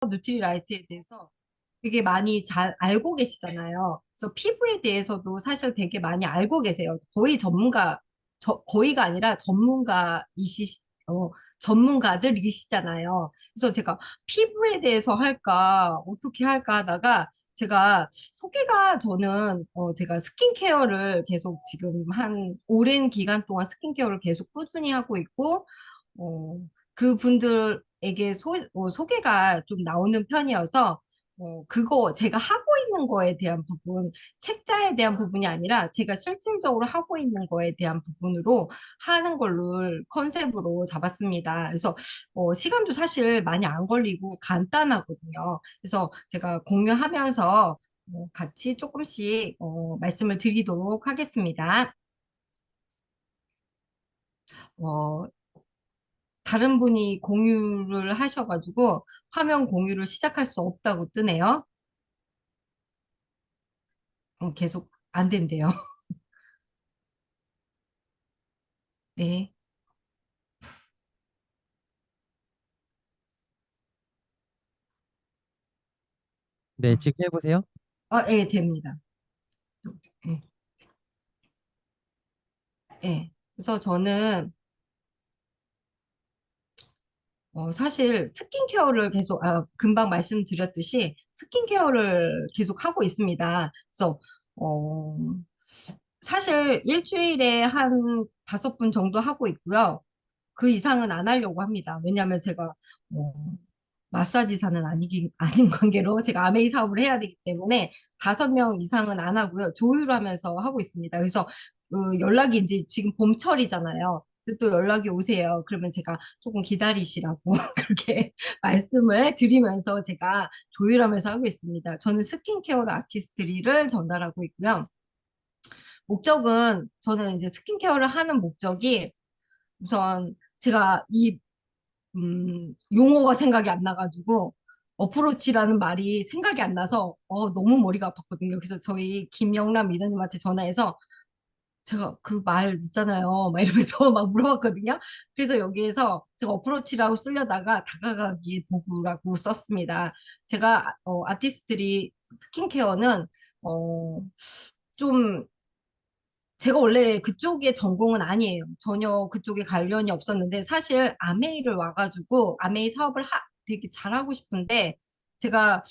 뉴트리라이트에 대해서 되게 많이 잘 알고 계시잖아요. 그래서 피부에 대해서도 사실 되게 많이 알고 계세요. 거의 전문가, 거의가 아니라 전문가들이시잖아요. 그래서 제가 피부에 대해서 할까, 어떻게 할까 하다가 제가 소개가 저는, 제가 스킨케어를 계속 지금 한 오랜 기간 동안 스킨케어를 계속 꾸준히 하고 있고, 어, 그분들에게 소개가 좀 나오는 편이어서 그거 제가 하고 있는 거에 대한 부분, 책자에 대한 부분이 아니라 제가 실질적으로 하고 있는 거에 대한 부분으로 하는 걸로 컨셉으로 잡았습니다. 그래서 시간도 사실 많이 안 걸리고 간단하거든요. 그래서 제가 공유하면서 같이 조금씩 말씀을 드리도록 하겠습니다. 어, 다른 분이 공유를 하셔가지고 화면 공유를 시작할 수 없다고 뜨네요. 계속 안 된대요. 네. 네, 지금 해보세요. 예, 됩니다. 예, 예. 그래서 저는 사실 스킨케어를 계속 금방 말씀드렸듯이 스킨케어를 계속 하고 있습니다. 그래서 어, 사실 일주일에 한 5분 정도 하고 있고요. 그 이상은 안 하려고 합니다. 왜냐하면 제가 어, 마사지사는 아닌 관계로 제가 아메이 사업을 해야 되기 때문에 5명 이상은 안 하고요. 조율을 하면서 하고 있습니다. 그래서 연락이 이제 지금 봄철이잖아요. 그래서 또 연락이 오세요. 그러면 제가 조금 기다리시라고 그렇게 말씀을 드리면서 제가 조율하면서 하고 있습니다. 저는 스킨케어로 아티스트리를 전달하고 있고요. 목적은 저는 이제 스킨케어를 하는 목적이 우선 제가 용어가 생각이 안 나가지고 어프로치라는 말이 생각이 안 나서 너무 머리가 아팠거든요. 그래서 저희 김영란 리더님한테 전화해서 제가 그 말 있잖아요. 막 이러면서 막 물어봤거든요. 그래서 여기에서 제가 어프로치라고 쓰려다가 다가가기 도구라고 썼습니다. 제가 아티스트리 스킨케어는 어, 좀 제가 원래 그쪽의 전공은 아니에요. 전혀 그쪽에 관련이 없었는데 사실 아메이를 와가지고 아메이 사업을 되게 잘하고 싶은데 제가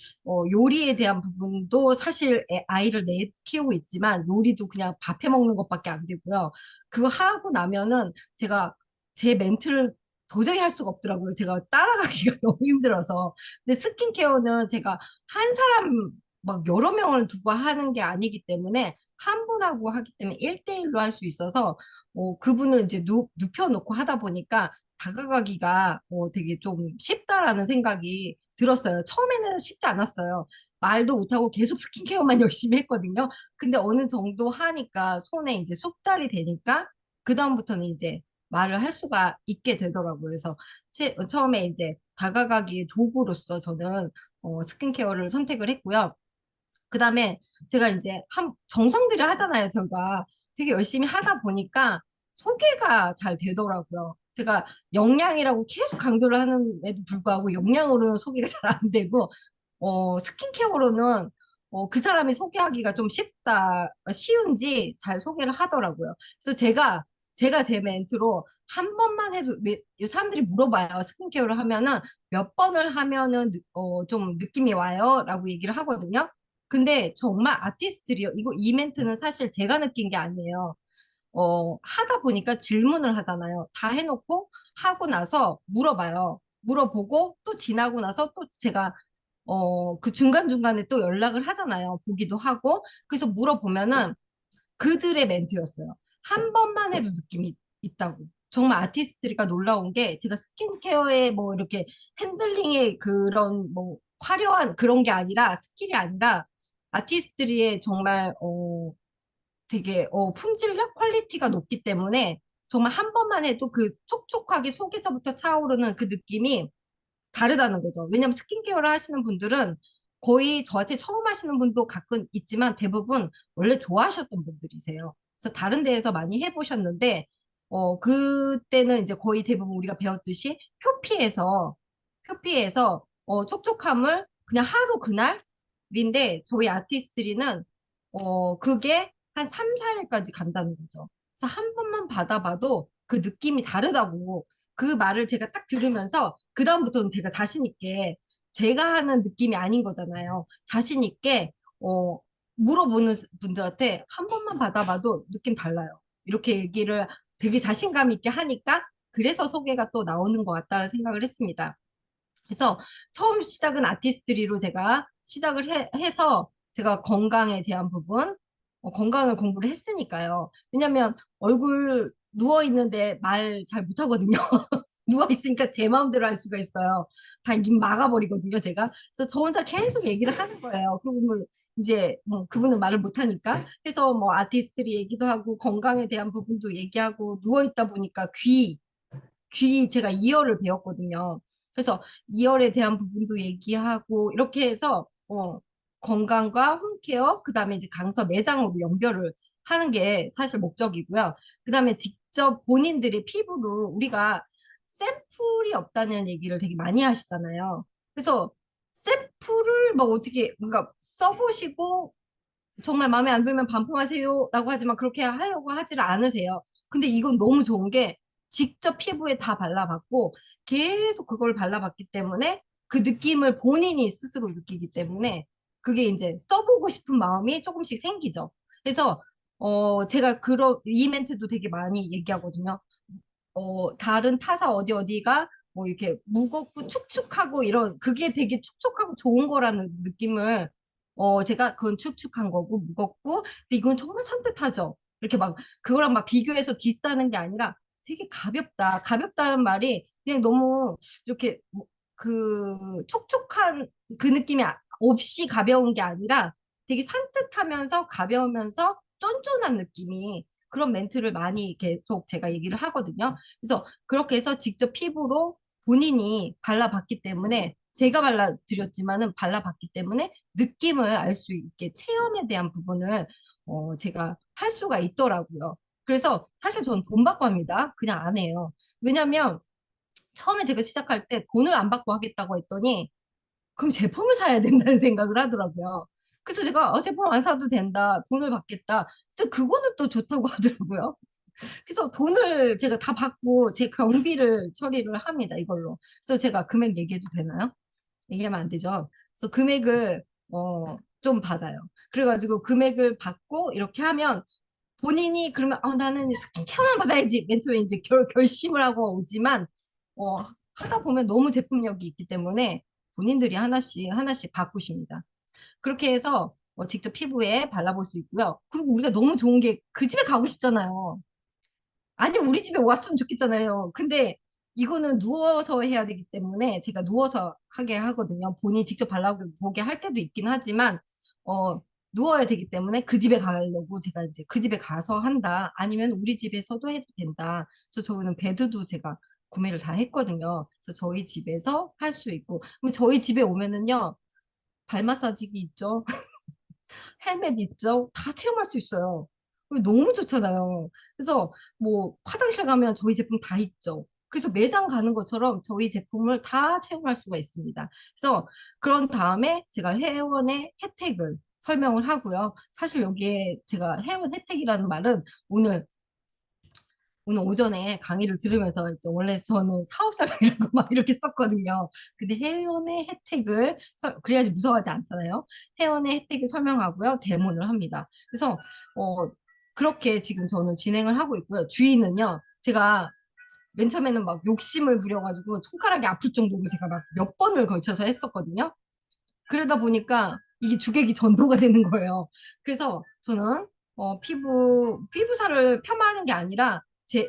요리에 대한 부분도 사실 아이를 키우고 있지만 요리도 그냥 밥해 먹는 것밖에 안 되고요. 그거 하고 나면은 제가 제 멘트를 도저히 할 수가 없더라고요. 제가 따라가기가 너무 힘들어서. 근데 스킨케어는 제가 한 사람 막 여러 명을 두고 하는 게 아니기 때문에 한 분하고 하기 때문에 1대1로 할 수 있어서 그분을 이제 눕혀놓고 하다 보니까 다가가기가 되게 좀 쉽다라는 생각이 들었어요. 처음에는 쉽지 않았어요. 말도 못하고 계속 스킨케어만 열심히 했거든요. 근데 어느 정도 하니까 손에 이제 숙달이 되니까 그다음부터는 이제 말을 할 수가 있게 되더라고요. 그래서 처음에 이제 다가가기 도구로서 저는 스킨케어를 선택을 했고요. 그다음에 제가 이제 정성 들여 하잖아요. 제가 되게 열심히 하다 보니까 소개가 잘 되더라고요. 제가 영양이라고 계속 강조를 하는데도 불구하고 영양으로는 소개가 잘 안 되고 스킨케어로는 그 사람이 소개하기가 좀 쉬운지 잘 소개를 하더라고요. 그래서 제가 제 멘트로 한 번만 해도 사람들이 물어봐요. 스킨케어를 하면은 몇 번을 하면은 좀 느낌이 와요? 라고 얘기를 하거든요. 근데 정말 아티스트리요. 이 멘트는 사실 제가 느낀 게 아니에요. 하다 보니까 질문을 하잖아요. 다 해놓고 하고 나서 물어봐요. 물어보고 또 지나고 나서 또 제가 그 중간중간에 또 연락을 하잖아요. 보기도 하고. 그래서 물어보면은 그들의 멘트였어요. 한 번만 해도 느낌이 있다고. 정말 아티스트가 놀라운 게 제가 스킨케어에 뭐 이렇게 핸들링의 그런 뭐 화려한 그런 게 아니라 스킬이 아니라 아티스트리의 정말 되게 품질력 퀄리티가 높기 때문에 정말 한 번만 해도 그 촉촉하게 속에서부터 차오르는 그 느낌이 다르다는 거죠. 왜냐면 스킨케어를 하시는 분들은 거의 저한테 처음 하시는 분도 가끔 있지만 대부분 원래 좋아하셨던 분들이세요. 그래서 다른 데에서 많이 해보셨는데, 그때는 이제 거의 대부분 우리가 배웠듯이 표피에서 촉촉함을 그냥 하루 그날인데 저희 아티스트리는 그게 한 3, 4일까지 간다는 거죠. 그래서 한 번만 받아봐도 그 느낌이 다르다고 그 말을 제가 딱 들으면서 그다음부터는 제가 자신 있게 제가 하는 느낌이 아닌 거잖아요. 자신 있게 어, 물어보는 분들한테 한 번만 받아봐도 느낌 달라요. 이렇게 얘기를 되게 자신감 있게 하니까 그래서 소개가 또 나오는 것 같다는 생각을 했습니다. 그래서 처음 시작은 아티스트리로 제가 시작을 해서 제가 건강에 대한 부분, 건강을 공부를 했으니까요. 왜냐면 얼굴 누워 있는데 말 잘 못하거든요. 누워 있으니까 제 마음대로 할 수가 있어요. 다 입 막아버리거든요, 제가. 그래서 저 혼자 계속 얘기를 하는 거예요. 그리고 뭐 이제 뭐 그분은 말을 못하니까. 그래서 뭐 아티스트리 얘기도 하고 건강에 대한 부분도 얘기하고 누워 있다 보니까 귀 제가 이어를 배웠거든요. 그래서 이어에 대한 부분도 얘기하고 이렇게 해서 건강과 홈케어 그다음에 이제 강서 매장으로 연결을 하는 게 사실 목적이고요. 그다음에 직접 본인들의 피부로 우리가 샘플이 없다는 얘기를 되게 많이 하시잖아요. 그래서 샘플을 뭐 어떻게 뭔가 써보시고 정말 마음에 안 들면 반품하세요라고 하지만 그렇게 하려고 하지를 않으세요. 근데 이건 너무 좋은 게 직접 피부에 다 발라봤고 계속 그걸 발라봤기 때문에 그 느낌을 본인이 스스로 느끼기 때문에 그게 이제 써보고 싶은 마음이 조금씩 생기죠. 그래서 제가 그런 이 멘트도 되게 많이 얘기하거든요. 다른 타사 어디가 뭐 이렇게 무겁고 축축하고 이런 그게 되게 촉촉하고 좋은 거라는 느낌을 제가 그건 축축한 거고 무겁고 근데 이건 정말 산뜻하죠. 이렇게 막 그거랑 막 비교해서 디스하는 게 아니라 되게 가볍다. 가볍다는 말이 그냥 너무 이렇게 그 촉촉한 그 느낌이 없이 가벼운 게 아니라 되게 산뜻하면서 가벼우면서 쫀쫀한 느낌이 그런 멘트를 많이 계속 제가 얘기를 하거든요. 그래서 그렇게 해서 직접 피부로 본인이 발라봤기 때문에 제가 발라드렸지만은 발라봤기 때문에 느낌을 알 수 있게 체험에 대한 부분을 제가 할 수가 있더라고요. 그래서 사실 저는 돈 받고 합니다. 그냥 안 해요. 왜냐면 처음에 제가 시작할 때 돈을 안 받고 하겠다고 했더니 그럼 제품을 사야 된다는 생각을 하더라고요. 그래서 제가 제품 안 사도 된다. 돈을 받겠다. 그래서 그거는 또 좋다고 하더라고요. 그래서 돈을 제가 다 받고 제 경비를 처리를 합니다. 이걸로. 그래서 제가 금액 얘기해도 되나요? 얘기하면 안 되죠. 그래서 금액을 좀 받아요. 그래가지고 금액을 받고 이렇게 하면 본인이 그러면 나는 스킨케어만 받아야지 맨 처음에 이제 결심을 하고 오지만 하다 보면 너무 제품력이 있기 때문에 본인들이 하나씩 하나씩 바꾸십니다. 그렇게 해서 직접 피부에 발라볼 수 있고요. 그리고 우리가 너무 좋은 게 그 집에 가고 싶잖아요. 아니, 우리 집에 왔으면 좋겠잖아요. 근데 이거는 누워서 해야 되기 때문에 제가 누워서 하게 하거든요. 본인이 직접 발라보게 할 때도 있긴 하지만, 누워야 되기 때문에 그 집에 가려고 제가 이제 그 집에 가서 한다. 아니면 우리 집에서도 해도 된다. 그래서 저희는 베드도 제가 구매를 다 했거든요. 그래서 저희 집에서 할 수 있고. 그럼 저희 집에 오면은요, 발 마사지기 있죠? 헬멧 있죠? 다 체험할 수 있어요. 그게 너무 좋잖아요. 그래서 뭐 화장실 가면 저희 제품 다 있죠. 그래서 매장 가는 것처럼 저희 제품을 다 체험할 수가 있습니다. 그래서 그런 다음에 제가 회원의 혜택을 설명을 하고요. 사실 여기에 제가 회원 혜택이라는 말은 오늘 오전에 강의를 들으면서 이제 원래 저는 사업 설명이라고 막 이렇게 썼거든요. 근데 회원의 혜택을 그래야지 무서워하지 않잖아요. 회원의 혜택을 설명하고요. 데모를 합니다. 그래서 그렇게 지금 저는 진행을 하고 있고요. 주의는요. 제가 맨 처음에는 막 욕심을 부려가지고 손가락이 아플 정도로 제가 막 몇 번을 걸쳐서 했었거든요. 그러다 보니까 이게 주객이 전도가 되는 거예요. 그래서 저는 피부사를 폄하하는 게 아니라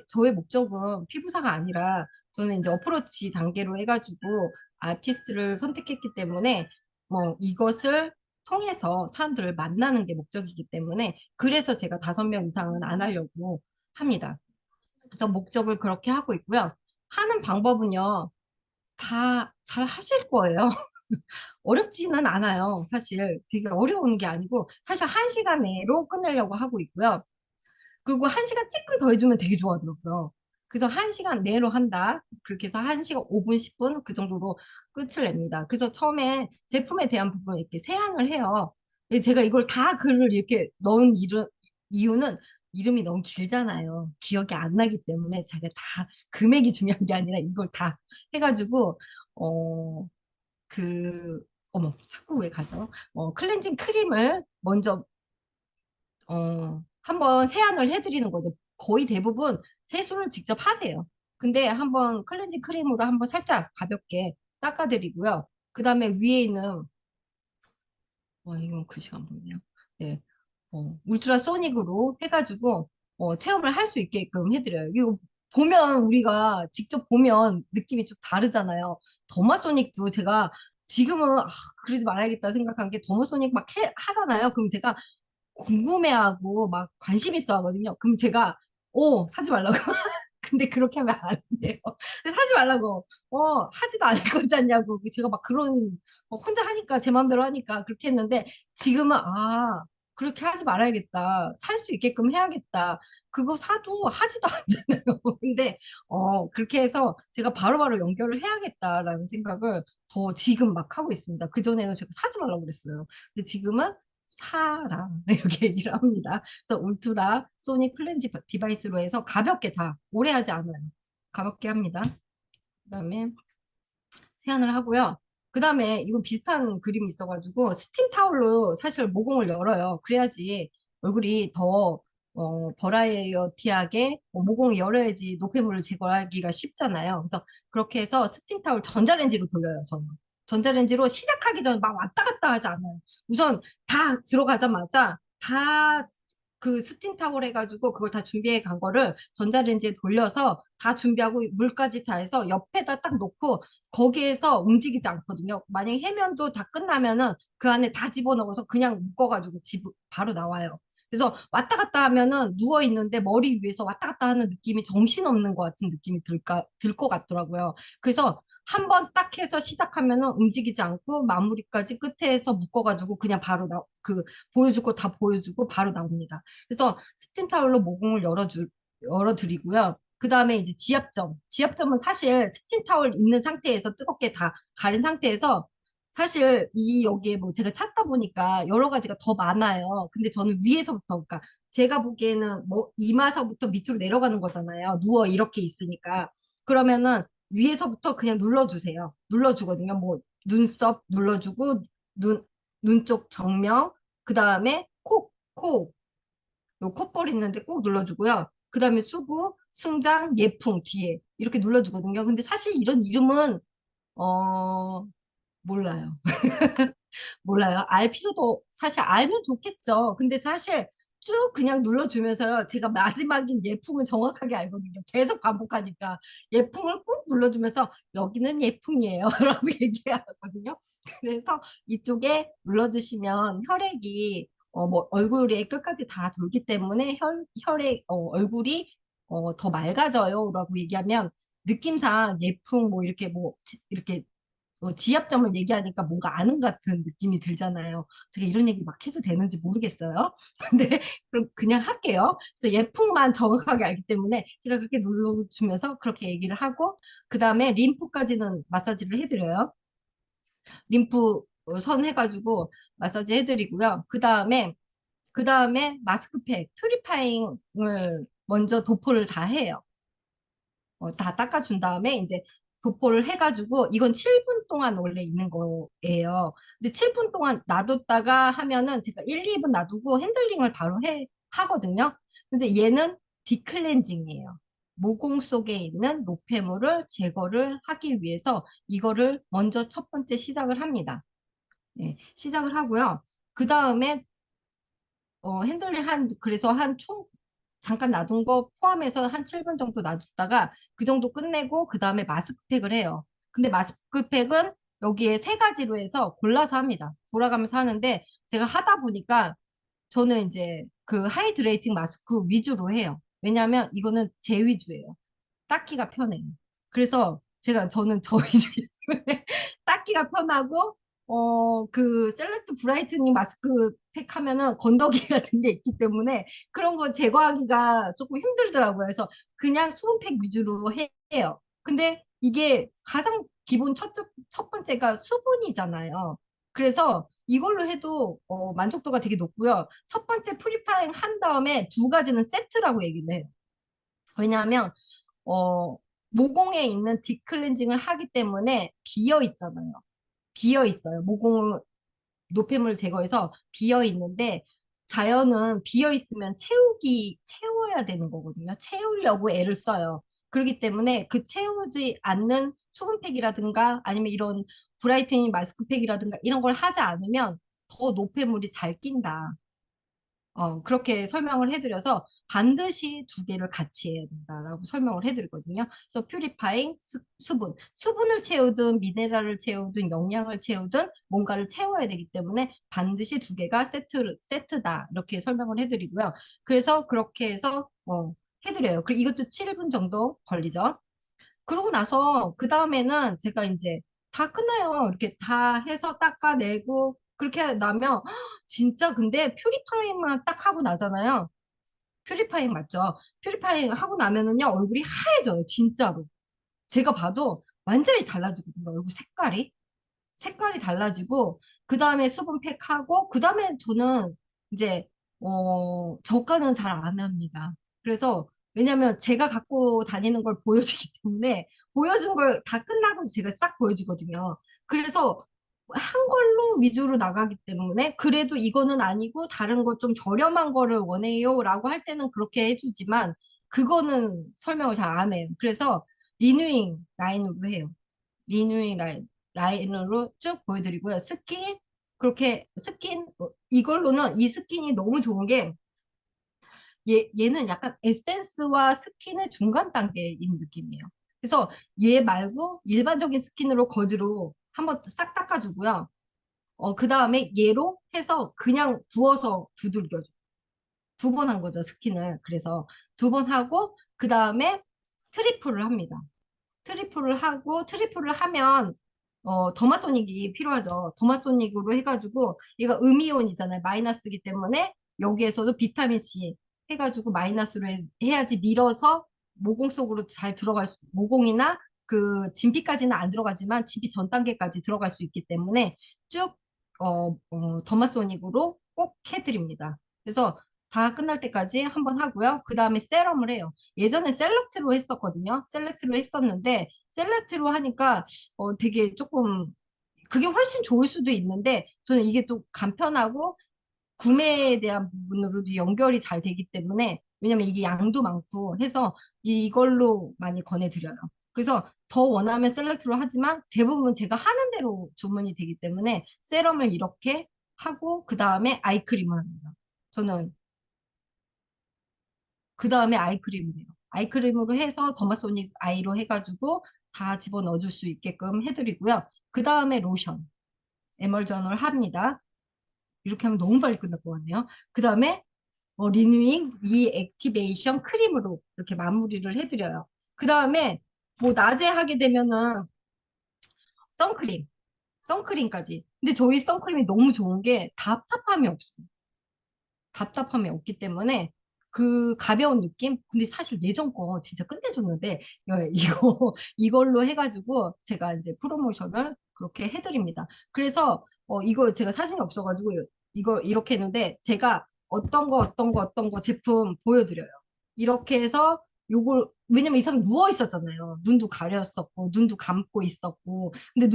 저의 목적은 피부사가 아니라 저는 이제 어프로치 단계로 해가지고 아티스트를 선택했기 때문에 뭐 이것을 통해서 사람들을 만나는 게 목적이기 때문에 그래서 제가 5명 이상은 안 하려고 합니다. 그래서 목적을 그렇게 하고 있고요. 하는 방법은요, 다 잘 하실 거예요. 어렵지는 않아요. 사실 되게 어려운 게 아니고 사실 1시간 내로 끝내려고 하고 있고요. 그리고 1시간 조금 더 해주면 되게 좋아하더라고요. 그래서 1시간 내로 한다. 그렇게 해서 1시간 5분, 10분 그 정도로 끝을 냅니다. 그래서 처음에 제품에 대한 부분을 이렇게 세안을 해요. 근데 제가 이걸 다 글을 이렇게 넣은 이유는 이름이 너무 길잖아요. 기억이 안 나기 때문에 제가 다 금액이 중요한 게 아니라 이걸 다 해가지고 어, 그 어머 자꾸 왜 가죠? 클렌징 크림을 먼저 한번 세안을 해드리는 거죠. 거의 대부분 세수를 직접 하세요. 근데 한번 클렌징 크림으로 한번 살짝 가볍게 닦아드리고요. 그 다음에 위에 있는, 이건 글씨가 안 보이네요. 네, 울트라소닉으로 해가지고, 체험을 할 수 있게끔 해드려요. 이거 보면, 우리가 직접 보면 느낌이 좀 다르잖아요. 더마소닉도 제가 지금은, 그러지 말아야겠다 생각한 게 더마소닉 막 하잖아요. 그럼 제가 궁금해하고 막 관심 있어 하거든요. 그럼 제가 사지 말라고. 근데 그렇게 하면 안 돼요. 근데 사지 말라고. 하지도 않을 거잖냐고. 제가 막 그런 혼자 하니까 제 마음대로 하니까 그렇게 했는데 지금은 그렇게 하지 말아야겠다. 살 수 있게끔 해야겠다. 그거 사도 하지도 않잖아요. 근데 그렇게 해서 제가 바로바로 연결을 해야겠다라는 생각을 더 지금 막 하고 있습니다. 그전에는 제가 사지 말라고 그랬어요. 근데 지금은 사라 이렇게 얘기를 합니다. 그래서 울트라 소닉 클렌지 디바이스로 해서 가볍게 다 오래 하지 않아요. 가볍게 합니다. 그다음에 세안을 하고요. 그다음에 이건 비슷한 그림이 있어가지고 스팀 타올로 사실 모공을 열어요. 그래야지 얼굴이 더 버라이어티하게 모공을 열어야지 노폐물을 제거하기가 쉽잖아요. 그래서 그렇게 해서 스팀 타올 전자레인지로 돌려요. 저는 전자레인지로 시작하기 전에 막 왔다 갔다 하지 않아요. 우선 다 들어가자마자 다 그 스팀 타월 해가지고 그걸 다 준비해 간 거를 전자레인지에 돌려서 다 준비하고 물까지 다 해서 옆에다 딱 놓고 거기에서 움직이지 않거든요. 만약에 해면도 다 끝나면은 그 안에 다 집어넣어서 그냥 묶어가지고 바로 나와요. 그래서 왔다 갔다 하면은 누워 있는데 머리 위에서 왔다 갔다 하는 느낌이 정신없는 것 같은 느낌이 들 것 같더라고요. 그래서 한 번 딱 해서 시작하면은 움직이지 않고 마무리까지 끝에 해서 묶어가지고 그냥 바로 보여줄 거 다 보여주고 바로 나옵니다. 그래서 스팀 타올로 모공을 열어드리고요. 그 다음에 이제 지압점. 지압점은 사실 스팀 타월 있는 상태에서 뜨겁게 다 가린 상태에서 사실 여기에 뭐 제가 찾다 보니까 여러 가지가 더 많아요. 근데 저는 위에서부터, 그러니까 제가 보기에는 뭐 이마서부터 밑으로 내려가는 거잖아요. 누워 이렇게 있으니까. 그러면은 위에서부터 그냥 눌러주세요. 눌러주거든요. 뭐 눈썹 눌러주고 눈 쪽 정면, 그 다음에 요 콧볼 있는데 꼭 눌러주고요. 그 다음에 수구, 승장, 예풍 뒤에 이렇게 눌러주거든요. 근데 사실 이런 이름은 어 몰라요. 몰라요. 알 필요도 사실 알면 좋겠죠. 근데 사실 쭉 그냥 눌러주면서요. 제가 마지막인 예풍은 정확하게 알거든요. 계속 반복하니까 예풍을 꾹 눌러주면서 여기는 예풍이에요. 라고 얘기하거든요. 그래서 이쪽에 눌러주시면 혈액이 뭐 얼굴에 끝까지 다 돌기 때문에 혈액 얼굴이 더 맑아져요. 라고 얘기하면 느낌상 예풍 뭐 이렇게 이렇게 지압점을 얘기하니까 뭔가 아는 같은 느낌이 들잖아요. 제가 이런 얘기 막 해도 되는지 모르겠어요. 근데 그럼 그냥 할게요. 그래서 예풍만 정확하게 알기 때문에 제가 그렇게 눌러주면서 그렇게 얘기를 하고 그 다음에 림프까지는 마사지를 해드려요. 림프 선 해가지고 마사지 해드리고요. 그 다음에 마스크팩, 퓨리파잉을 먼저 도포를 다 해요. 다 닦아준 다음에 이제 도포를 해가지고 이건 7분 동안 원래 있는 거예요. 근데 7분 동안 놔뒀다가 하면은 제가 1, 2분 놔두고 핸들링을 바로 하거든요. 근데 얘는 디클렌징이에요. 모공 속에 있는 노폐물을 제거를 하기 위해서 이거를 먼저 첫 번째 시작을 합니다. 네, 시작을 하고요. 그 다음에 핸들링 그래서 잠깐 놔둔 거 포함해서 한 7분 정도 놔뒀다가 그 정도 끝내고 그 다음에 마스크팩을 해요. 근데 마스크팩은 여기에 세 가지로 해서 골라서 합니다. 돌아가면서 하는데 제가 하다 보니까 저는 이제 그 하이드레이팅 마스크 위주로 해요. 왜냐하면 이거는 제 위주예요. 닦기가 편해요. 그래서 저는 저 위주기 때문에 닦기가 편하고 그 셀렉트 브라이트닝 마스크팩 하면은 건더기 같은 게 있기 때문에 그런 거 제거하기가 조금 힘들더라고요. 그래서 그냥 수분팩 위주로 해요. 근데 이게 가장 기본 첫 번째가 수분이잖아요. 그래서 이걸로 해도 만족도가 되게 높고요. 첫 번째 프리파잉 한 다음에 두 가지는 세트라고 얘기를 해요. 왜냐하면 어, 모공에 있는 딥클렌징을 하기 때문에 비어 있잖아요. 비어 있어요. 모공을 노폐물 제거해서 비어 있는데 자연은 비어 있으면 채워야 되는 거거든요. 채우려고 애를 써요. 그렇기 때문에 그 채우지 않는 수분팩이라든가 아니면 이런 브라이트닝 마스크팩이라든가 이런 걸 하지 않으면 더 노폐물이 잘 낀다. 그렇게 설명을 해드려서 반드시 두 개를 같이 해야 된다라고 설명을 해드리거든요. 그래서 퓨리파잉 수분을 채우든 미네랄을 채우든 영양을 채우든 뭔가를 채워야 되기 때문에 반드시 두 개가 세트다. 이렇게 설명을 해드리고요. 그래서 그렇게 해서 해드려요. 그리고 이것도 7분 정도 걸리죠. 그러고 나서 그 다음에는 제가 이제 다 끝나요. 이렇게 다 해서 닦아내고 그렇게 나면 진짜 근데 퓨리파잉만 딱 하고 나잖아요. 퓨리파잉 맞죠? 퓨리파잉 하고 나면은요 얼굴이 하얘져요. 진짜로. 제가 봐도 완전히 달라지거든요. 얼굴 색깔이 달라지고 그 다음에 수분팩하고 그 다음에 저는 이제 저가는 잘 안 합니다. 그래서 왜냐면 제가 갖고 다니는 걸 보여주기 때문에 보여준 걸 다 끝나고 제가 싹 보여주거든요. 그래서 한 걸로 위주로 나가기 때문에 그래도 이거는 아니고 다른 거 좀 저렴한 거를 원해요라고 할 때는 그렇게 해주지만 그거는 설명을 잘 안 해요. 그래서 리뉴잉 라인으로 해요. 리뉴잉 라인으로 쭉 보여드리고요. 이걸로는 이 스킨이 너무 좋은 게 얘는 약간 에센스와 스킨의 중간 단계인 느낌이에요. 그래서 얘 말고 일반적인 스킨으로 거즈로 한번 싹 닦아주고요. 그 다음에 얘로 해서 그냥 부어서 두들겨줘. 두 번 한 거죠, 스킨을. 그래서 두 번 하고, 그 다음에 트리플을 합니다. 트리플을 하면 더마소닉이 필요하죠. 더마소닉으로 해가지고 얘가 음이온이잖아요. 마이너스이기 때문에 여기에서도 비타민 C 해가지고 마이너스로 해야지 밀어서 모공 속으로 잘 모공이나 그 진피까지는 안 들어가지만 진피 전 단계까지 들어갈 수 있기 때문에 쭉 더마소닉으로 꼭 해드립니다. 그래서 다 끝날 때까지 한번 하고요. 그 다음에 세럼을 해요. 예전에 셀렉트로 했었거든요. 셀렉트로 했었는데 셀렉트로 하니까 되게 조금 그게 훨씬 좋을 수도 있는데 저는 이게 또 간편하고 구매에 대한 부분으로도 연결이 잘 되기 때문에 왜냐면 이게 양도 많고 해서 이걸로 많이 권해드려요. 그래서 더 원하면 셀렉트로 하지만 대부분 제가 하는 대로 주문이 되기 때문에 세럼을 이렇게 하고 그 다음에 아이크림을 합니다. 저는 그 다음에 아이크림이에요. 아이크림으로 해서 더마소닉 아이로 해가지고 다 집어넣어 줄 수 있게끔 해드리고요. 그 다음에 로션, 에멀전을 합니다. 이렇게 하면 너무 빨리 끝날 것 같네요. 그 다음에 리뉴잉 리액티베이션 크림으로 이렇게 마무리를 해드려요. 그 다음에 뭐 낮에 하게 되면은 선크림, 선크림까지. 근데 저희 선크림이 너무 좋은 게 답답함이 없어요. 답답함이 없기 때문에 그 가벼운 느낌? 근데 사실 예전 거 진짜 끝내줬는데 이걸로 해가지고 제가 이제 프로모션을 그렇게 해드립니다. 그래서 이거 제가 사진이 없어가지고 이거 이렇게 했는데 제가 어떤 거 제품 보여드려요. 이렇게 해서 요걸 왜냐면 이 사람 누워 있었잖아요. 눈도 가렸었고 눈도 감고 있었고 근데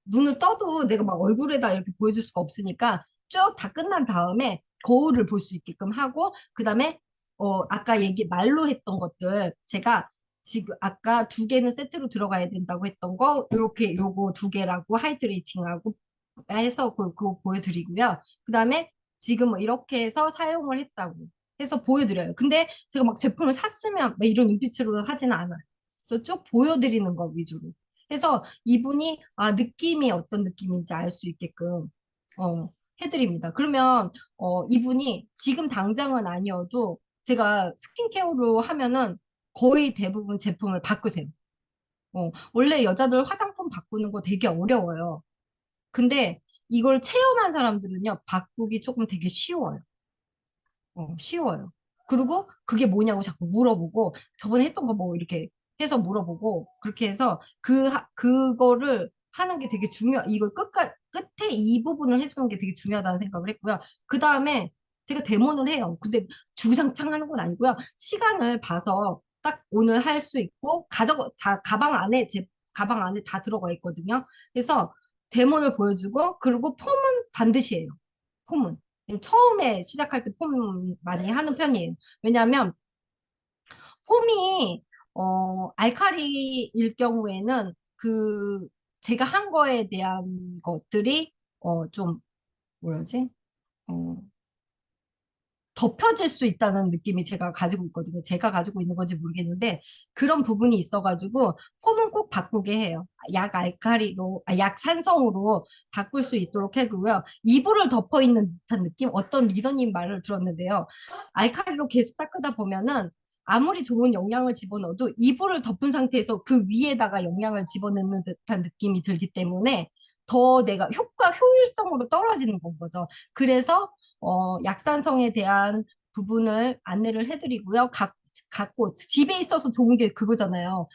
눈을 떠도 내가 막 얼굴에다 이렇게 보여줄 수가 없으니까 쭉 다 끝난 다음에 거울을 볼 수 있게끔 하고 그다음에 아까 말로 했던 것들 제가 지금 아까 두 개는 세트로 들어가야 된다고 했던 거 이렇게 요거 두 개라고 하이드레이팅하고 해서 그거 보여드리고요. 그다음에 지금 뭐 이렇게 해서 사용을 했다고 해서 보여드려요. 근데 제가 막 제품을 샀으면 막 이런 눈빛으로 하지는 않아요. 그래서 쭉 보여드리는 거 위주로 해서 이분이 느낌이 어떤 느낌인지 알 수 있게끔 어, 해드립니다. 그러면 이분이 지금 당장은 아니어도 제가 스킨케어로 하면은 거의 대부분 제품을 바꾸세요. 원래 여자들 화장품 바꾸는 거 되게 어려워요. 근데 이걸 체험한 사람들은요, 바꾸기 조금 되게 쉬워요. 쉬워요. 그리고 그게 뭐냐고 자꾸 물어보고, 저번에 했던 거 뭐 이렇게 해서 물어보고, 그렇게 해서 그거를 하는 게 되게 이걸 끝에 이 부분을 해주는 게 되게 중요하다는 생각을 했고요. 그 다음에 제가 데모를 해요. 근데 주구장창 하는 건 아니고요. 시간을 봐서 딱 오늘 할 수 있고, 제 가방 안에 다 들어가 있거든요. 그래서 데모를 보여주고, 그리고 폼은 반드시 해요. 폼은. 처음에 시작할 때 폼 많이 하는 편이에요. 왜냐하면 폼이 알칼리일 경우에는 제가 한 거에 대한 것들이 좀 뭐라지? 어, 덮여질 수 있다는 느낌이 제가 가지고 있거든요. 제가 가지고 있는 건지 모르겠는데 그런 부분이 있어가지고 폼은 꼭 바꾸게 해요. 약 산성으로 바꿀 수 있도록 해고요. 이불을 덮어 있는 듯한 느낌? 어떤 리더님 말을 들었는데요. 알칼리로 계속 닦으다 보면은 아무리 좋은 영양을 집어넣어도 이불을 덮은 상태에서 그 위에다가 영양을 집어넣는 듯한 느낌이 들기 때문에 더 내가 효율성으로 떨어지는 건 거죠. 그래서 약산성에 대한 부분을 안내를 해드리고요. 갖고 집에 있어서 좋은 게 그거잖아요.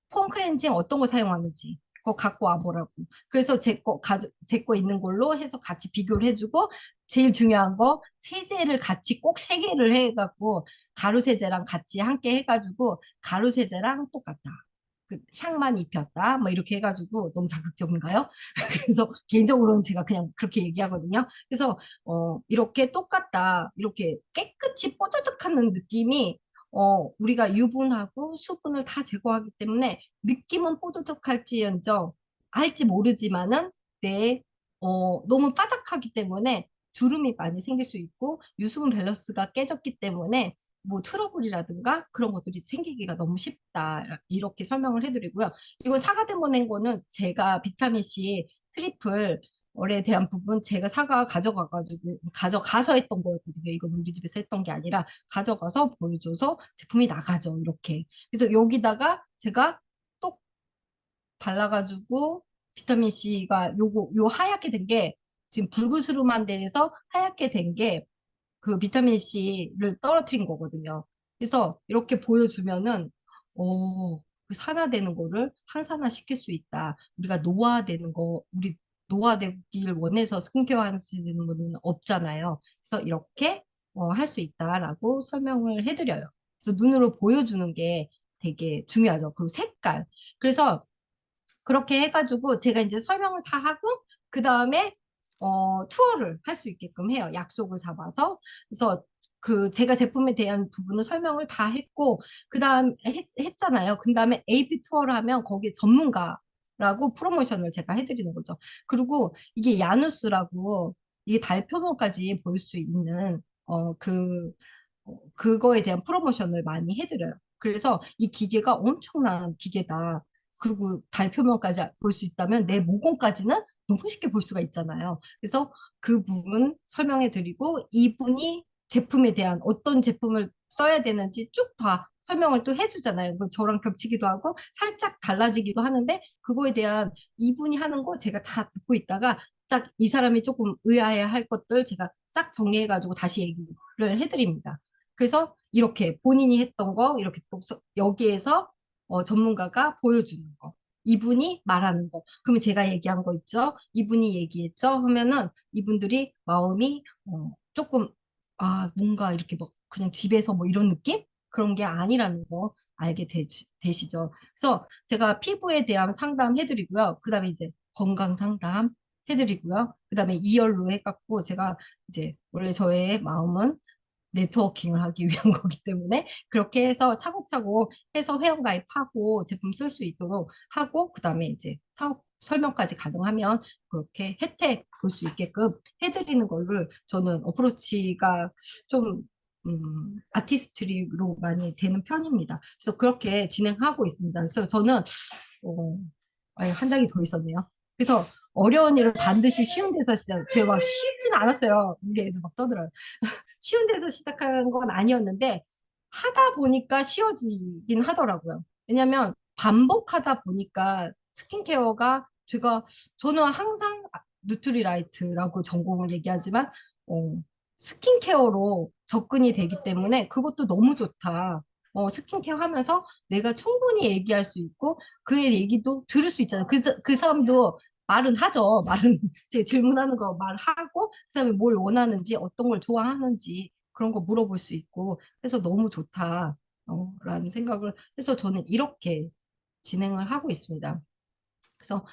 폼 클렌징 어떤 거 사용하는지 그거 갖고 와보라고. 그래서 제 거 있는 걸로 해서 같이 비교를 해주고 제일 중요한 거 세제를 같이 꼭 세 개를 해갖고 가루 세제랑 같이 함께 해가지고 가루 세제랑 똑같다. 그 향만 입혔다. 뭐 이렇게 해가지고 너무 자극적인가요? 그래서 개인적으로는 제가 그냥 그렇게 얘기하거든요. 그래서 이렇게 똑같다. 이렇게 깨끗이 뽀드득하는 느낌이 우리가 유분하고 수분을 다 제거하기 때문에 느낌은 뽀드득할지언정 알지 모르지만은 너무 바닥하기 때문에 주름이 많이 생길 수 있고 유수분 밸런스가 깨졌기 때문에 뭐 트러블이라든가 그런 것들이 생기기가 너무 쉽다. 이렇게 설명을 해드리고요. 이거 사과대 보낸 거는 제가 비타민 C 트리플 에 대한 부분 제가 가져가서 했던 거였거든요. 이건 우리 집에서 했던 게 아니라 가져가서 보여줘서 제품이 나가죠. 이렇게. 그래서 여기다가 제가 똑 발라가지고 비타민 C가 요 하얗게 된 게 지금 불그스름한 데에서 하얗게 된 게 그 비타민 C를 떨어뜨린 거거든요. 그래서 이렇게 보여주면은 그 산화되는 거를 항산화 시킬 수 있다. 우리 노화되길 원해서 스킨케어 하시는 분은 없잖아요. 그래서 이렇게 할 수 있다라고 설명을 해드려요. 그래서 눈으로 보여주는 게 되게 중요하죠. 그리고 색깔. 그래서 그렇게 해가지고 제가 이제 설명을 다 하고 그 다음에 투어를 할 수 있게끔 해요. 약속을 잡아서. 그래서 제가 제품에 대한 부분을 설명을 다 했고 그다음 했잖아요. 그 다음에 AP 투어를 하면 거기에 전문가라고 프로모션을 제가 해드리는 거죠. 그리고 이게 야누스라고 이게 달 표면까지 볼 수 있는 그거에 대한 프로모션을 많이 해드려요. 그래서 이 기계가 엄청난 기계다. 그리고 달 표면까지 볼 수 있다면 내 모공까지는 너무 쉽게 볼 수가 있잖아요. 그래서 그 부분 설명해 드리고 이분이 제품에 대한 어떤 제품을 써야 되는지 쭉 다 설명을 또 해주잖아요. 뭐 저랑 겹치기도 하고 살짝 달라지기도 하는데 그거에 대한 이분이 하는 거 제가 다 듣고 있다가 딱 이 사람이 조금 의아해 할 것들 제가 싹 정리해가지고 다시 얘기를 해드립니다. 그래서 이렇게 본인이 했던 거 이렇게 또 여기에서 전문가가 보여주는 거. 이분이 말하는 거. 그러면 제가 얘기한 거 있죠? 이분이 얘기했죠? 하면은 이분들이 마음이 조금 뭔가 이렇게 막 그냥 집에서 뭐 이런 느낌? 그런 게 아니라는 거 알게 되시죠? 그래서 제가 피부에 대한 상담 해드리고요. 그 다음에 이제 건강 상담 해드리고요. 그 다음에 이열로 해갖고 제가 이제 원래 저의 마음은 네트워킹을 하기 위한 거기 때문에 그렇게 해서 차곡차곡 해서 회원가입하고 제품 쓸 수 있도록 하고 그다음에 이제 사업 설명까지 가능하면 그렇게 혜택 볼 수 있게끔 해드리는 걸로 저는 어프로치가 좀 아티스트리로 많이 되는 편입니다. 그래서 그렇게 진행하고 있습니다. 그래서 저는 아니, 한 장이 더 있었네요. 그래서 어려운 일을 반드시 쉬운 데서 시작. 제가 막 쉽진 않았어요. 우리 애들 막 떠들어요. 쉬운 데서 시작하는 건 아니었는데 하다 보니까 쉬워지긴 하더라고요. 왜냐면 반복하다 보니까 스킨케어가 저는 항상 누트리라이트라고 전공을 얘기하지만 스킨케어로 접근이 되기 때문에 그것도 너무 좋다. 스킨케어 하면서 내가 충분히 얘기할 수 있고 그의 얘기도 들을 수 있잖아요. 그 사람도 말은 하죠. 말은 제 질문하는 거 말하고 그 사람이 뭘 원하는지 어떤 걸 좋아하는지 그런 거 물어볼 수 있고 그래서 너무 좋다. 라는 생각을 해서 저는 이렇게 진행을 하고 있습니다. 그래서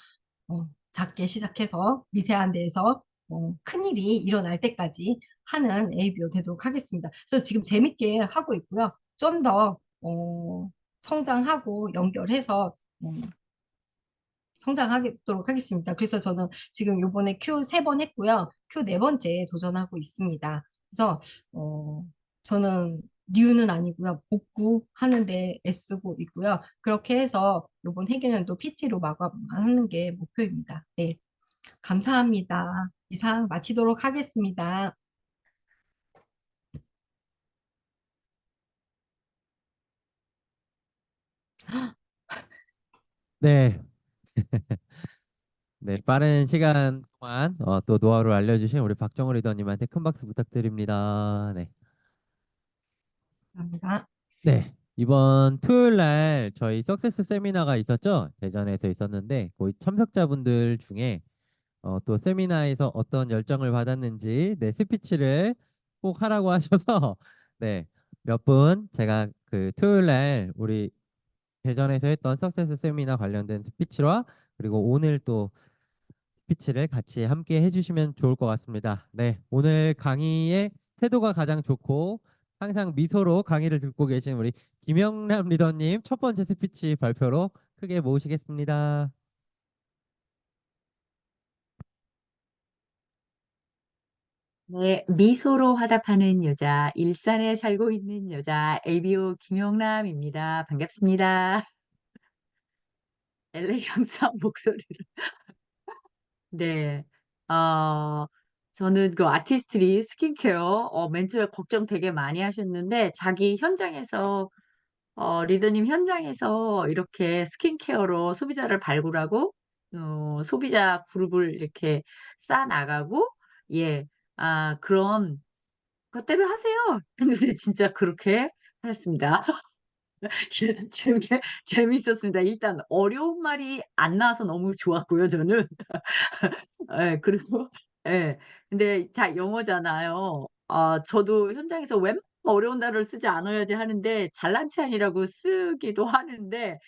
작게 시작해서 미세한 데에서 큰일이 일어날 때까지 하는 ABO 되도록 하겠습니다. 그래서 지금 재밌게 하고 있고요. 좀 더 성장하고 연결해서 성장하도록 하겠습니다. 그래서 저는 지금 요번에 Q 3번 했고요. Q 4번째 도전하고 있습니다. 그래서 저는 뉴는 아니고요. 복구하는데 애쓰고 있고요. 그렇게 해서 요번 해결년도 PT로 마감하는 게 목표입니다. 네, 감사합니다. 이상 마치도록 하겠습니다. 네. 네, 빠른 시간 동안 또 노하우를 알려주신 우리 박정우 리더님한테 큰 박수 부탁드립니다. 네. 감사합니다. 네. 이번 토요일 날 저희 석세스 세미나가 있었죠? 대전에서 있었는데, 거기 참석자분들 중에 또 세미나에서 어떤 열정을 받았는지 네, 스피치를 꼭 하라고 하셔서 네, 몇 분 제가 그 토요일 날 우리 대전에서 했던 석세스 세미나 관련된 스피치와 그리고 오늘 또 스피치를 같이 함께 해주시면 좋을 것 같습니다. 네, 오늘 강의의 태도가 가장 좋고 항상 미소로 강의를 듣고 계신 우리 김영남 리더님 첫 번째 스피치 발표로 크게 모으시겠습니다. 네, 미소로 화답하는 여자, 일산에 살고 있는 여자, ABO 김용남입니다. 반갑습니다. LA 경상 목소리를. 네. 어, 저는 그 아티스트리 스킨케어, 맨 처음에 걱정 되게 많이 하셨는데, 자기 현장에서, 리더님 현장에서 이렇게 스킨케어로 소비자를 발굴하고, 소비자 그룹을 이렇게 쌓아 나가고, 예, 그런 그대로 하세요. 했는데 진짜 그렇게 하셨습니다. 재밌었습니다. 일단 어려운 말이 안 나와서 너무 좋았고요, 저는. 예, 그리고 예. 근데 다 영어잖아요. 저도 현장에서 웬만하면 어려운 단어를 쓰지 않아야지 하는데 잘난 체 아니라고 쓰기도 하는데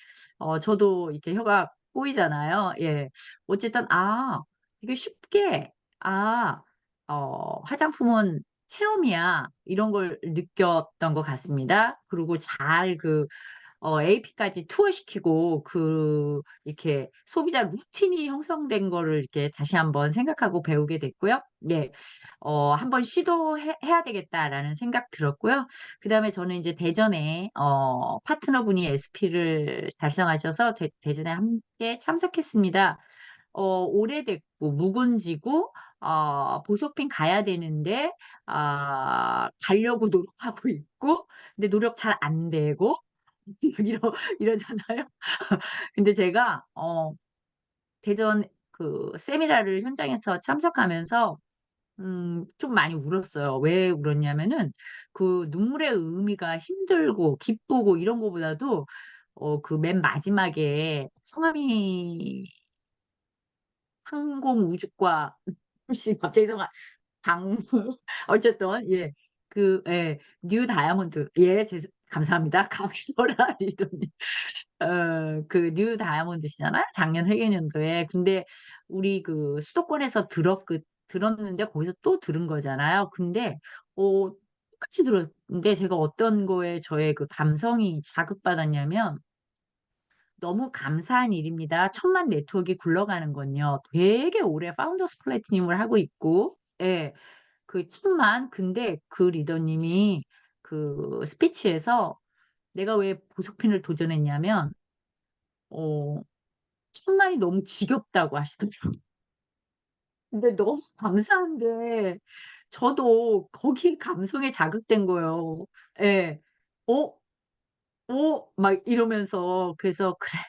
저도 이렇게 혀가 꼬이잖아요. 예. 어쨌든 이게 쉽게 '아 화장품은 체험이야.' 이런 걸 느꼈던 것 같습니다. 그리고 잘 AP까지 투어시키고 이렇게 소비자 루틴이 형성된 거를 이렇게 다시 한번 생각하고 배우게 됐고요. 네. '한번 시도해 해야 되겠다.'라는 생각 들었고요. 그다음에 저는 이제 대전에 파트너분이 SP를 달성하셔서 대전에 함께 참석했습니다. 오래됐고 묵은지고 보쇼핑 가야 되는데 가려고 노력하고 있고 근데 노력 잘 안 되고 이러잖아요. 근데 제가 대전 그 세미나를 현장에서 참석하면서 좀 많이 울었어요. 왜 울었냐면은 그 눈물의 의미가 힘들고 기쁘고 이런 거보다도 그 맨 마지막에 성함이 항공우주과 씨 갑자기 성함 방 어쨌든 예. 뉴 다이아몬드 예 감사합니다. 강소라 리더님. 뉴 다이아몬드시잖아요, 작년 회계연도에. 근데 우리 그 수도권에서 들었는데 거기서 또 들은 거잖아요. 근데 똑같이 들었는데 제가 어떤 거에 저의 그 감성이 자극받았냐면 너무 감사한 일입니다. 1,000만 네트워크가 굴러가는 건요. 되게 오래 파운더스 플래티넘을 하고 있고 예. 그 1,000만 근데 그 리더님이 그 스피치에서 내가 왜 보석펜을 도전했냐면 어 1,000만이 너무 지겹다고 하시더라고요. 근데 너무 감사한데 저도 거기에 감성에 자극된 거예요. 예. "어? 막 이러면서 그래서 '그래.'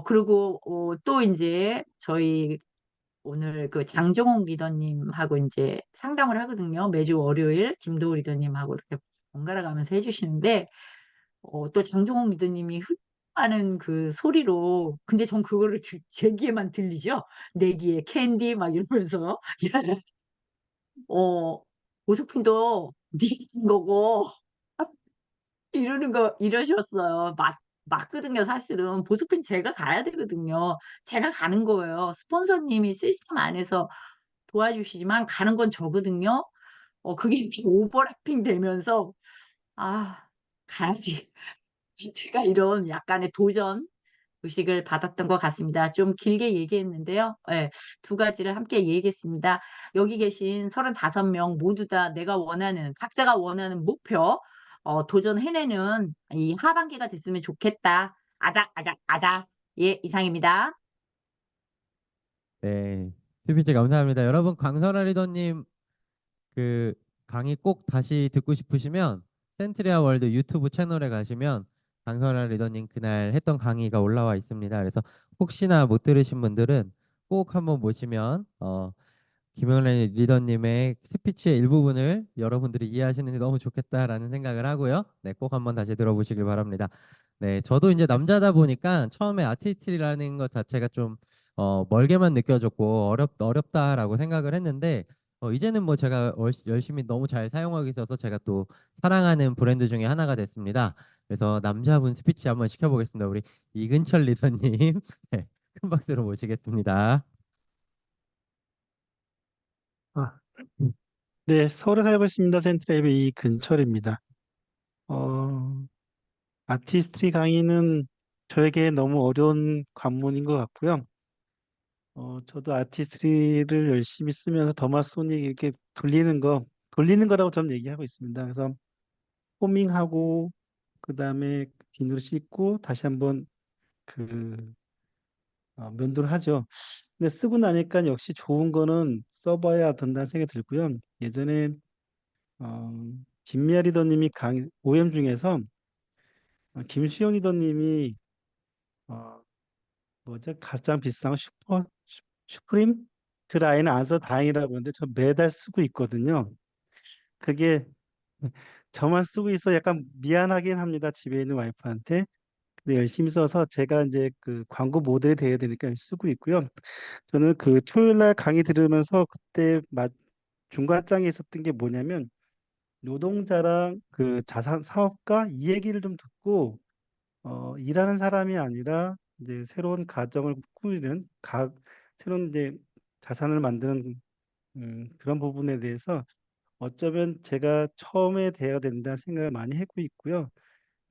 그리고 또 인제 저희 오늘 그 장정홍 리더님하고 이제 상담을 하거든요. 매주 월요일 김도우 리더님하고 이렇게 번갈아 가면서 해주시는데, 또 장정홍 리더님이 흡하는 그 소리로, 근데 전 그거를 제 귀에만 들리죠? 내 귀에 캔디 막 이러면서, 어, 보석핀도 네 거고, 이러셨어요. 맞거든요, 사실은. 보석핀 제가 가야 되거든요. 제가 가는 거예요. 스폰서님이 시스템 안에서 도와주시지만 가는 건 저거든요. 그게 이렇게 오버래핑 되면서, 아, 가야지. 제가 이런 약간의 도전 의식을 받았던 것 같습니다. 좀 길게 얘기했는데요. 예, 두 가지를 함께 얘기했습니다. 여기 계신 35명 모두 다 내가 원하는, 각자가 원하는 목표, 도전해내는 이 하반기가 됐으면 좋겠다. 아자, 아자, 아자. 예, 이상입니다. 네, 스피치 감사합니다. 여러분, 강설아 리더님 그 강의 꼭 다시 듣고 싶으시면 센트리아 월드 유튜브 채널에 가시면 강설아 리더님 그날 했던 강의가 올라와 있습니다. 그래서 혹시나 못 들으신 분들은 꼭 한번 보시면 김영란 리더님의 스피치의 일부분을 여러분들이 이해하시는지 너무 좋겠다라는 생각을 하고요. 네, 꼭 한번 다시 들어보시길 바랍니다. 네, 저도 이제 남자다 보니까 처음에 아티스트라는 것 자체가 좀 멀게만 느껴졌고 어렵다라고 생각을 했는데 이제는 뭐 제가 열심히 너무 잘 사용하고 있어서 제가 또 사랑하는 브랜드 중에 하나가 됐습니다. 그래서 남자분 스피치 한번 시켜보겠습니다. 우리 이근철 리더님, 네, 큰 박수로 모시겠습니다. 아, 네, 서울에 살고 있습니다. 센트랩의 이근철입니다. 어, 아티스트리 강의는 저에게 너무 어려운 관문인 것 같고요. 저도 아티스트리를 열심히 쓰면서 더마소닉 이렇게 돌리는 거라고 저는 얘기하고 있습니다. 그래서 포밍하고, 그 다음에 비누를 씻고, 다시 한번 그, 면도를 하죠. 근데 쓰고 나니까 역시 좋은 거는 써봐야 된다는 생각이 들고요. 예전에 어, 김미아 리더님이 OM 중에서 김수영 리더님이 어, 뭐죠? 가장 비싼 거 슈프림 드라이는 안 써 다행이라고 하는데 저 매달 쓰고 있거든요. 그게 저만 쓰고 있어 약간 미안하긴 합니다. 집에 있는 와이프한테. 근데 열심히 써서 제가 이제 그 광고 모델이 돼야 되니까 쓰고 있고요. 저는 그 토요일 날 강의 들으면서 그때 중간장에 있었던 게 뭐냐면 노동자랑 그 자산 사업가 이 얘기를 좀 듣고 일하는 사람이 아니라 이제 새로운 가정을 꾸리는 새로운 이제 자산을 만드는 그런 부분에 대해서 어쩌면 제가 처음에 돼야 된다는 생각을 많이 하고 있고요.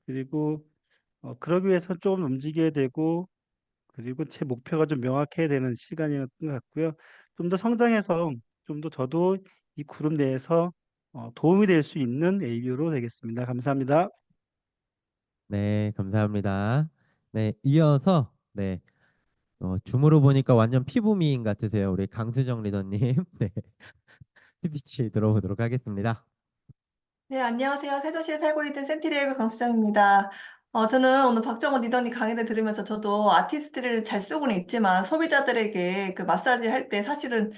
그리고 그러기 위해서 좀 움직여야 되고 그리고 제 목표가 좀 명확해야 되는 시간이었던 것 같고요. 좀 더 성장해서 좀 더 저도 이 그룹 내에서 도움이 될 수 있는 ABU로 되겠습니다. 감사합니다. 네, 감사합니다. 네, 이어서 네, 줌으로 보니까 완전 피부 미인 같으세요. 우리 강수정 리더님. 네, 스피치 들어보도록 하겠습니다. 네, 안녕하세요. 세종시에 살고 있는 센티레이브 강수정입니다. 저는 오늘 박정원 리더님 강의를 들으면서 저도 아티스트를 잘 쓰고는 있지만 소비자들에게 그 마사지 할 때 사실은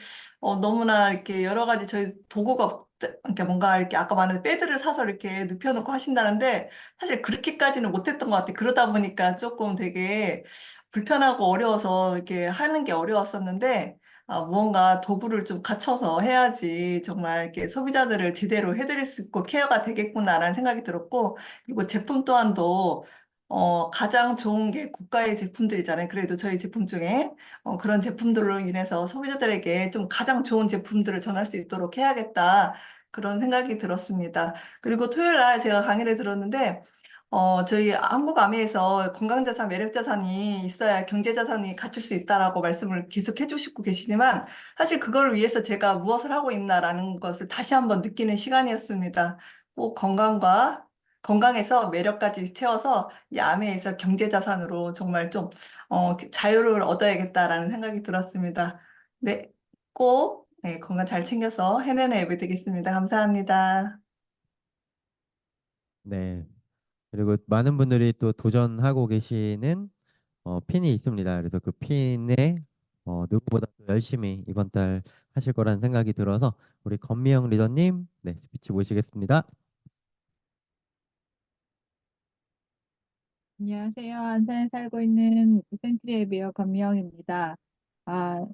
너무나 이렇게 여러 가지 저희 도구가 그러니까 뭔가 이렇게 아까 말한 패드를 사서 이렇게 눕혀놓고 하신다는데 사실 그렇게까지는 못했던 것 같아요. 그러다 보니까 조금 되게 불편하고 어려워서 이렇게 하는 게 어려웠었는데 무언가 도구를 좀 갖춰서 해야지 정말 이렇게 소비자들을 제대로 해드릴 수 있고 케어가 되겠구나라는 생각이 들었고, 그리고 제품 또한도 가장 좋은 게 고가의 제품들이잖아요. 그래도 저희 제품 중에 그런 제품들로 인해서 소비자들에게 좀 가장 좋은 제품들을 전할 수 있도록 해야겠다. 그런 생각이 들었습니다. 그리고 토요일 날 제가 강의를 들었는데 저희 한국아미에서 건강자산, 매력자산이 있어야 경제자산이 갖출 수 있다라고 말씀을 계속 해주시고 계시지만 사실 그걸 위해서 제가 무엇을 하고 있나라는 것을 다시 한번 느끼는 시간이었습니다. 꼭 건강에서 매력까지 채워서 이 아미에서 경제자산으로 정말 좀 자유를 얻어야겠다라는 생각이 들었습니다. 네, 꼭 네, 건강 잘 챙겨서 해내는 예배 되겠습니다. 감사합니다. 네, 그리고 많은 분들이 또 도전하고 계시는 핀이 있습니다. 그래서 그 핀에 누구보다 도 열심히 이번 달 하실 거라는 생각이 들어서 우리 건미영 리더님, 네, 스피치 모시겠습니다. 안녕하세요. 안산에 살고 있는 센트리의 메어 권미영입니다. 아,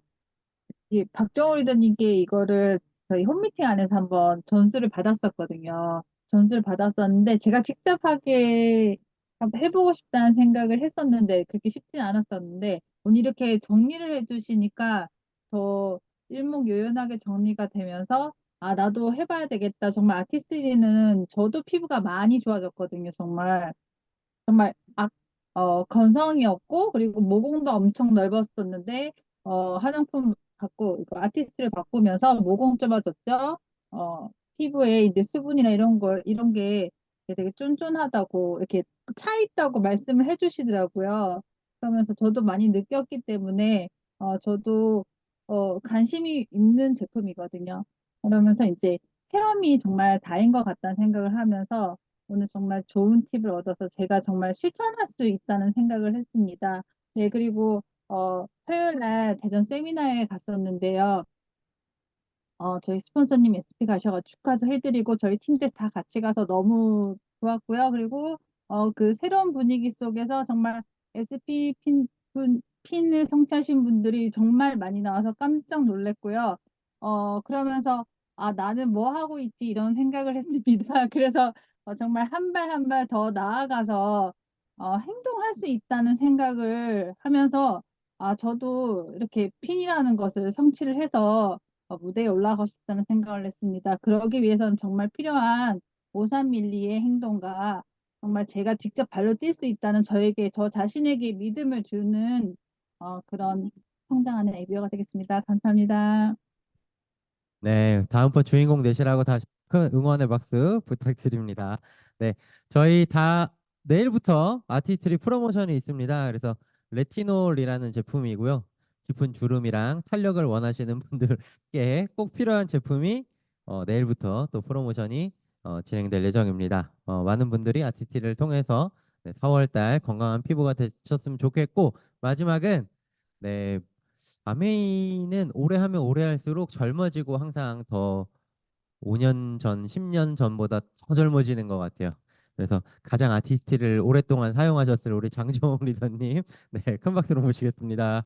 이 박정우 리더님께 이거를 저희 홈미팅 안에서 한번 전수를 받았었거든요. 전수를 받았었는데 제가 직접 하게 한번 해보고 싶다는 생각을 했었는데 그렇게 쉽지는 않았었는데 오늘 이렇게 정리를 해주시니까 더 일목요연하게 정리가 되면서 아, 나도 해봐야 되겠다. 정말 아티스트리는 저도 피부가 많이 좋아졌거든요. 정말 건성이었고 그리고 모공도 엄청 넓었었는데 화장품 갖고 이거 아티스트를 바꾸면서 모공 좁아졌죠. 어, 피부에 이제 수분이나 이런 게 되게 쫀쫀하다고 이렇게 차 있다고 말씀을 해주시더라고요. 그러면서 저도 많이 느꼈기 때문에 저도 관심이 있는 제품이거든요. 그러면서 이제 체험이 정말 다인 것 같다는 생각을 하면서 오늘 정말 좋은 팁을 얻어서 제가 정말 실천할 수 있다는 생각을 했습니다. 네, 그리고 토요일 날 대전 세미나에 갔었는데요. 저희 스폰서님 SP 가셔서 축하도 해드리고 저희 팀들 다 같이 가서 너무 좋았고요. 그리고 그 새로운 분위기 속에서 정말 SP 핀을 성취하신 분들이 정말 많이 나와서 깜짝 놀랐고요. 그러면서 아, 나는 뭐 하고 있지 이런 생각을 했습니다. 그래서 정말 한 발 한 발 더 나아가서 행동할 수 있다는 생각을 하면서 아, 저도 이렇게 핀이라는 것을 성취를 해서 무대에 올라가고 싶다는 생각을 했습니다. 그러기 위해서는 정말 필요한 53밀리의 행동과 정말 제가 직접 발로 뛸 수 있다는 저 자신에게 믿음을 주는 그런 성장하는 에비어가 되겠습니다. 감사합니다. 네, 다음번 주인공 되시라고 다시 큰 응원의 박수 부탁드립니다. 네, 저희 다 내일부터 아티스트리 프로모션이 있습니다. 그래서 레티놀이라는 제품이고요. 깊은 주름이랑 탄력을 원하시는 분들께 꼭 필요한 제품이 내일부터 또 프로모션이 진행될 예정입니다. 많은 분들이 아티스트를 통해서 네, 4월 달 건강한 피부가 되셨으면 좋겠고 마지막은 네, 아메이는 오래 하면 오래 할수록 젊어지고 항상 더 5년 전, 10년 전보다 더 젊어지는 것 같아요. 그래서 가장 아티스트를 오랫동안 사용하셨을 우리 장정욱 리더님, 네, 큰 박수로 모시겠습니다.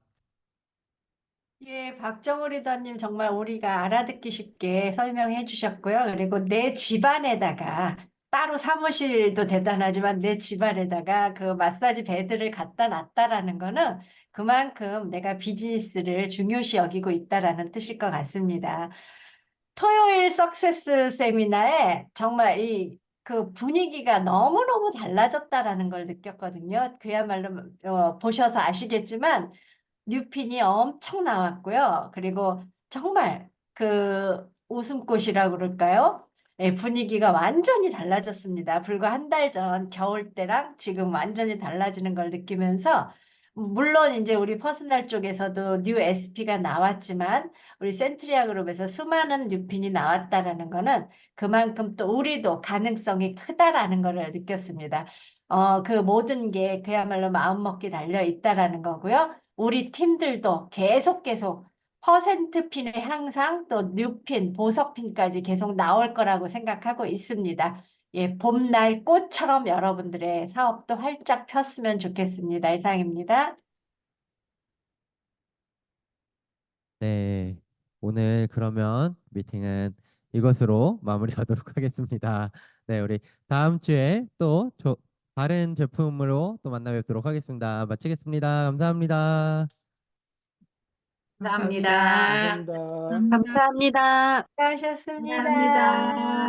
예, 박정우 리더님 정말 우리가 알아듣기 쉽게 설명해 주셨고요. 그리고 내 집안에다가 따로 사무실도 대단하지만 내 집안에다가 그 마사지 베드를 갖다 놨다라는 거는 그만큼 내가 비즈니스를 중요시 여기고 있다라는 뜻일 것 같습니다. 토요일 석세스 세미나에 정말 그 분위기가 너무너무 달라졌다라는 걸 느꼈거든요. 그야말로 보셔서 아시겠지만 뉴핀이 엄청 나왔고요. 그리고 정말 그 웃음꽃이라고 그럴까요? 예, 분위기가 완전히 달라졌습니다. 불과 한 달 전 겨울 때랑 지금 완전히 달라지는 걸 느끼면서 물론 이제 우리 퍼스널 쪽에서도 뉴 SP가 나왔지만 우리 센트리아 그룹에서 수많은 뉴핀이 나왔다라는 거는 그만큼 또 우리도 가능성이 크다라는 거를 느꼈습니다. 그 모든 게 그야말로 마음먹기 달려 있다라는 거고요. 우리 팀들도 계속 퍼센트 핀의 향상 또 뉴핀, 보석핀까지 계속 나올 거라고 생각하고 있습니다. 예, 봄날 꽃처럼 여러분들의 사업도 활짝 폈으면 좋겠습니다. 이상입니다. 네, 오늘 그러면 미팅은 이것으로 마무리하도록 하겠습니다. 네, 우리 다음 주에 또 다른 제품으로 또 만나 뵙도록 하겠습니다. 마치겠습니다. 감사합니다. 감사합니다. 감사합니다. 감사합니다. 수고하셨습니다. 감사합니다.